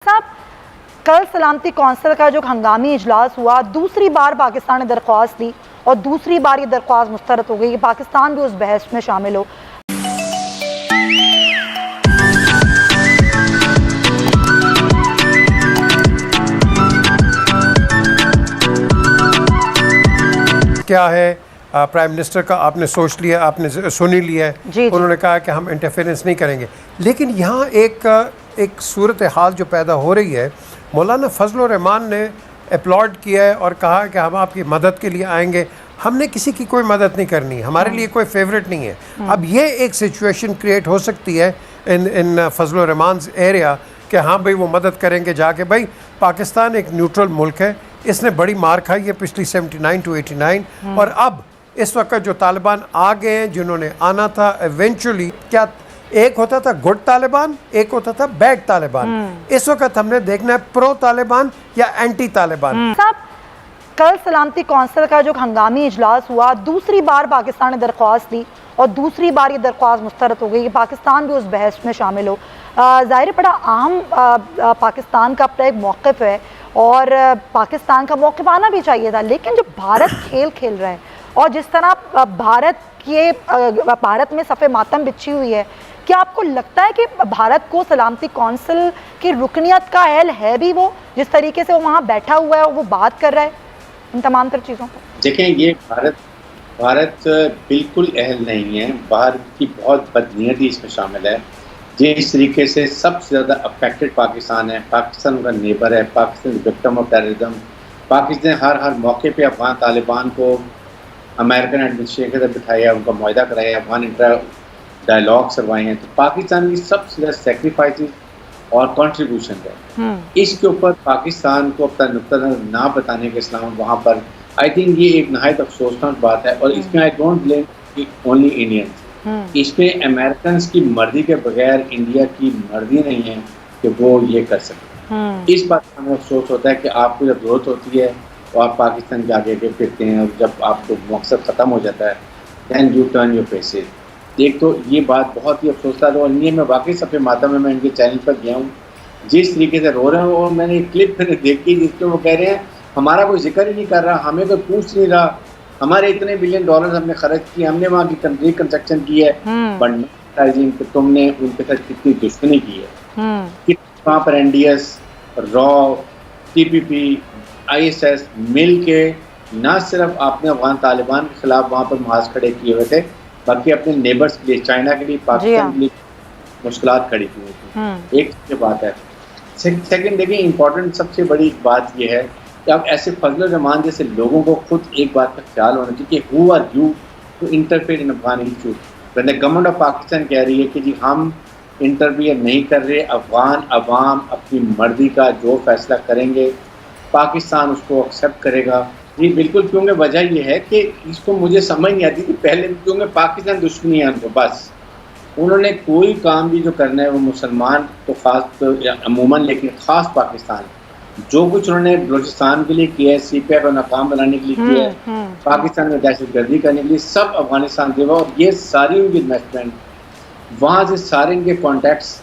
साहब, कल सलामती कौंसिल का जो हंगामी इजलास हुआ, दूसरी बार पाकिस्तान ने दरख्वास्त दी और दूसरी बार ये दरख्वास्त मुस्तरद हो गई कि पाकिस्तान भी उस बहस में शामिल हो। क्या है प्राइम मिनिस्टर का आपने सोच लिया, आपने सुन ही लिया है। उन्होंने कहा कि हम इंटरफेरेंस नहीं करेंगे, लेकिन यहाँ एक सूरत हाल जो पैदा हो रही है, मौलाना फजल रहमान ने अपलॉड किया है और कहा कि हम आपकी मदद के लिए आएंगे। हमने किसी की कोई मदद नहीं करनी, हमारे लिए कोई फेवरेट नहीं है। अब ये एक सिचुएशन क्रिएट हो सकती है इन फजल रहमान एरिया कि हाँ भाई वो मदद करेंगे जाके। भाई पाकिस्तान एक न्यूट्रल मुल्क है, इसने बड़ी मार खाई है पिछली 79 to 89, और अब इस वक्त जो तालिबान आ गए हैं, जिन्होंने आना था एवेंचुअली, क्या एक होता था गुड तालिबान, एक होता था बैड तालिबान। इस वक्त हमने देखना है प्रो तालिबान या एंटी तालिबान। साहब, कल सलामती कौंसिल का जो हंगामी इजलास हुआ, दूसरी बार पाकिस्तान ने दरख्वास्त दी और दूसरी बार ये दरख्वास्त मुस्तरद हो गई कि पाकिस्तान भी उस बहस में शामिल हो। ज़ाहिर बड़ा अहम पाकिस्तान का अपना एक मौक़िफ़ है और पाकिस्तान का मौक़िफ़ आना भी चाहिए था, लेकिन जो भारत खेल रहा है और जिस तरह भारत में सफ़े मातम बिछी हुई है, क्या आपको लगता है कि भारत को सलामती कौंसिल की रुकनियत का अहल है भी वो, जिस तरीके से वो वहाँ बैठा हुआ है, वो बात कर रहा है इन तमाम तर चीज़ों को? देखें, ये भारत बिल्कुल अहल नहीं है। भारत की बहुत बदनीयती इसमें शामिल है। जिस तरीके से सबसे ज़्यादा अफेक्टेड पाकिस्तान है, पाकिस्तान उनका नेबर है, Pakistan victim of terrorism. Pakistan हर मौके पे अफगान तालिबान को अमेरिकन एडमिनिस्ट्रेशन के साथ बिठाया, उनका मुआहदा कराया, अफगान इंटर डायलॉग करवाए हैं। तो पाकिस्तान की सबसे ज़्यादा सेक्रीफाइसेस और कंट्रीब्यूशन है। इसके ऊपर पाकिस्तान को अपना नुक्ता ना बताने के इस्लाम वहाँ पर आई थिंक ये एक नहायत अफसोसनाक बात है। और इसमें I don't blame only Indians, इसमें अमेरिकन की मर्जी के बगैर इंडिया की मर्जी नहीं है कि वो ये कर सके। इस बात का हमें अफसोस होता है कि आपको जब जरूरत होती है तो आप पाकिस्तान के आगे फिरते हैं, और जब आपको मकसद ख़त्म हो जाता है then you turn your faces. एक तो ये बात बहुत ही अफसोसनाक है, और ये मैं वाकई सफ़े मातम में मैं इनके चैनल पर गया हूँ, जिस तरीके से रो रहे हैं। और मैंने एक क्लिप मैंने देखी जिसमें वो कह रहे हैं हमारा कोई जिक्र ही नहीं कर रहा, हमें कोई पूछ नहीं रहा, हमारे इतने बिलियन डॉलर हमने खर्च किए, हमने वहाँ की रिकंस्ट्रक्शन की है, बट रिजीम पे तुमने उनके साथ कितनी दुश्मनी की है। वहाँ पर NDS, रॉ, TPP, ISS मिल के ना सिर्फ आपने अफगान तालिबान के खिलाफ वहाँ पर महाज खड़े किए हुए थे, बल्कि अपने नेबर्स के लिए, चाइना के लिए, पाकिस्तान के लिए मुश्किलात खड़ी की हुई थी। एक ये बात है। सेकंड देखिए, इम्पोर्टेंट सबसे बड़ी बात यह है कि अब ऐसे फजल रहमान जैसे लोगों को खुद एक बात का ख्याल होना चाहिए कि who are you to interfere in Afghan issue. Government of Pakistan कह रही है कि जी हम इंटरफेयर नहीं कर रहे, अफगान अवाम अपनी मर्जी का जो फैसला करेंगे पाकिस्तान उसको एक्सेप्ट करेगा। जी बिल्कुल, क्योंकि वजह यह है कि इसको मुझे समझ नहीं आती कि पहले क्योंकि पाकिस्तान दुश्मनी है उनको, बस उन्होंने कोई काम भी जो करना है वो मुसलमान तो ख़ास अमूमन, लेकिन ख़ास पाकिस्तान जो कुछ उन्होंने बलूचिस्तान के लिए किया है, CPF को नाकाम बनाने के लिए किया है, पाकिस्तान में दहशत गर्दी करने के लिए, सब अफगानिस्तान देगा। और ये सारी उनकी इन्वेस्टमेंट वहाँ से, सारे इनके कॉन्टैक्ट्स,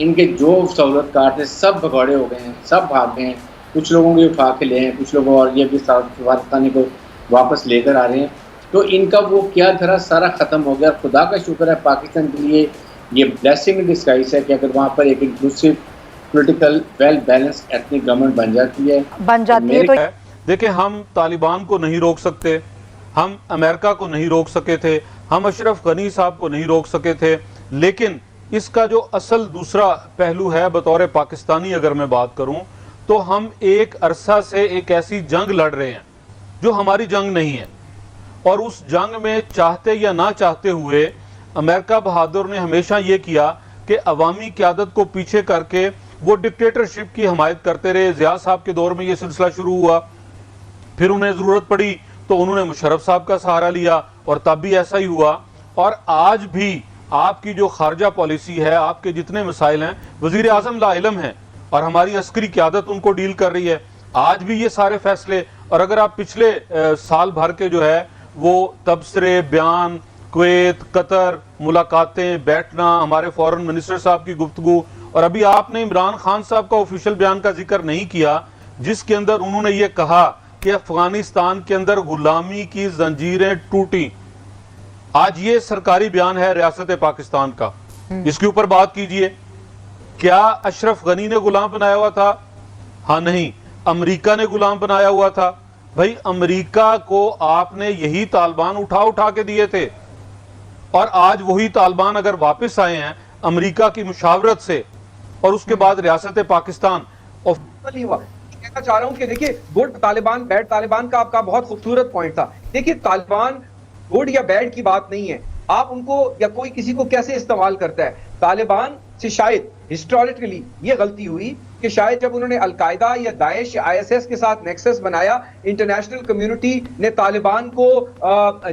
इनके जो सहूलतकार थे सब भगौड़े हो गए हैं, सब भाग गए हैं। कुछ लोगों को उठा के ले हैं, कुछ लोगों और ये भी पाकिस्तानी को वापस लेकर आ रहे हैं। तो इनका वो क्या धरा सारा ख़त्म हो गया। खुदा का शुक्र है पाकिस्तान के लिए ये ब्लेसिंग इन डिस्गाइज है कि अगर वहाँ पर एक inclusive political well balanced ethnic government बन जाती है। तो देखिए, हम तालिबान को नहीं रोक सकते, हम अमेरिका को नहीं रोक सके थे, हम अशरफ गनी साहब को नहीं रोक सके थे, लेकिन इसका जो असल दूसरा पहलू है बतौर पाकिस्तानी अगर मैं बात करूं, तो हम एक अरसा से एक ऐसी जंग लड़ रहे हैं जो हमारी जंग नहीं है, और उस जंग में चाहते या ना चाहते हुए अमेरिका बहादुर ने हमेशा ये किया कि अवामी क़यादत को पीछे करके वो डिक्टेटरशिप की हमायत करते रहे। ज़िया साहब के दौर में ये सिलसिला शुरू हुआ, फिर उन्हें ज़रूरत पड़ी तो उन्होंने मुशर्रफ साहब का सहारा लिया, और तब भी ऐसा ही हुआ। और आज भी आपकी जो खारजा पॉलिसी है, आपके जितने मसाइल हैं, वज़ीर आज़म लाइलम है और हमारी अस्करी क़यादत उनको डील कर रही है। आज भी ये सारे फैसले, और अगर आप पिछले साल भर के जो है वो तबसरे, बयान, कुवैत, कतर, मुलाकातें, बैठना, हमारे फॉरेन मिनिस्टर साहब की गुफ्तगू اور ابھی آپ نے عمران خان صاحب کا آفیشیل بیان کا ذکر نہیں کیا جس کے اندر انہوں نے یہ کہا کہ افغانستان کے اندر غلامی کی زنجیریں ٹوٹی. آج یہ سرکاری بیان ہے ریاست پاکستان کا, اس کے اوپر بات کیجئے. کیا اشرف غنی نے غلام بنایا ہوا تھا؟ ہاں نہیں. امریکہ نے غلام بنایا ہوا تھا؟ بھائی امریکہ کو آپ نے یہی طالبان اٹھا کے دیے تھے, اور آج وہی طالبان اگر واپس آئے ہیں امریکہ کی مشاورت سے اور اس کے بعد ریاست پاکستان کہنا چاہ رہا ہوں کہ دیکھیے گڈ طالبان بیڈ طالبان کا آپ کا بہت خوبصورت پوائنٹ تھا. دیکھیے طالبان گڈ یا بیڈ کی بات نہیں ہے, آپ ان کو یا کوئی کسی کو کیسے استعمال کرتا ہے. طالبان سے شاید ہسٹوریکلی یہ غلطی ہوئی کہ شاید جب انہوں نے القاعدہ یا داعش یا آئی ایس ایس کے ساتھ نیکسس بنایا, انٹرنیشنل کمیونٹی نے طالبان کو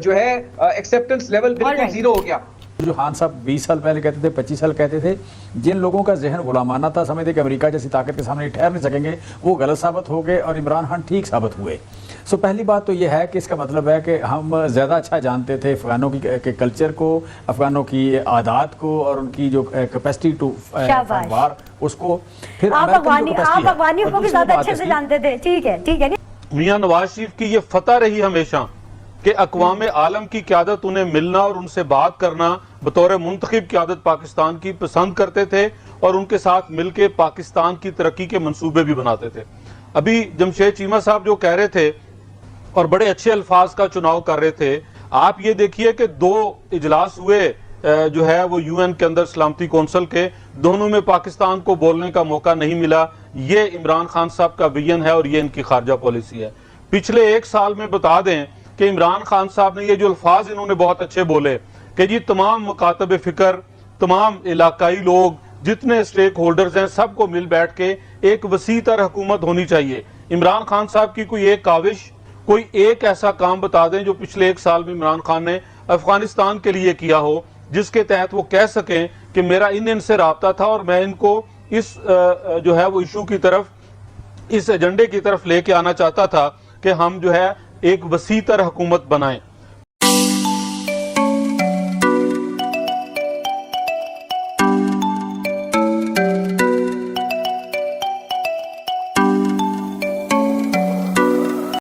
جو ہے ایکسیپٹنس لیول بالکل زیرو ہو گیا. جو خان صاحب 20 سال پہلے کہتے تھے 25 سال کہتے تھے, جن لوگوں کا ذہن غلامانہ تھا, سمجھتے کہ امریکہ جیسی طاقت کے سامنے ٹھہر نہیں سکیں گے, وہ غلط ثابت ہو گئے اور عمران خان ٹھیک ثابت ہوئے. سو پہلی بات تو یہ ہے کہ اس کا مطلب ہے کہ ہم زیادہ اچھا جانتے تھے افغانوں کی کلچر کو, افغانوں کی عادات کو اور ان کی جو کیپیسٹی ٹو وار اس کو. پھر آپ افغانیوں کو بھی زیادہ اچھے سے جانتے تھے. ٹھیک ہے. میاں نواز شریف کی یہ فتح رہی ہمیشہ کہ اقوام عالم کی قیادت انہیں ملنا اور ان سے بات کرنا بطور منتخب قیادت پاکستان کی پسند کرتے تھے, اور ان کے ساتھ مل کے پاکستان کی ترقی کے منصوبے بھی بناتے تھے. ابھی جمشید چیمہ صاحب جو کہہ رہے تھے اور بڑے اچھے الفاظ کا چناؤ کر رہے تھے, آپ یہ دیکھیے کہ 2 اجلاس ہوئے جو ہے وہ یو این کے اندر سلامتی کونسل کے, دونوں میں پاکستان کو بولنے کا موقع نہیں ملا. یہ عمران خان صاحب کا ویژن ہے اور یہ ان کی خارجہ پالیسی ہے. پچھلے 1 سال میں بتا دیں کہ عمران خان صاحب نے یہ جو الفاظ انہوں نے بہت اچھے بولے کہ جی تمام مکاتب فکر, تمام علاقائی لوگ, جتنے سٹیک ہولڈرز ہیں, سب کو مل بیٹھ کے ایک وسیع تر حکومت ہونی چاہیے. عمران خان صاحب کی کوئی ایک کاوش, کوئی ایک ایسا کام بتا دیں جو پچھلے 1 سال میں عمران خان نے افغانستان کے لیے کیا ہو, جس کے تحت وہ کہہ سکیں کہ میرا ان سے رابطہ تھا اور میں ان کو اس جو ہے وہ ایشو کی طرف, اس ایجنڈے کی طرف لے کے آنا چاہتا تھا کہ ہم جو ہے ایک وسیع تر حکومت بنائیں.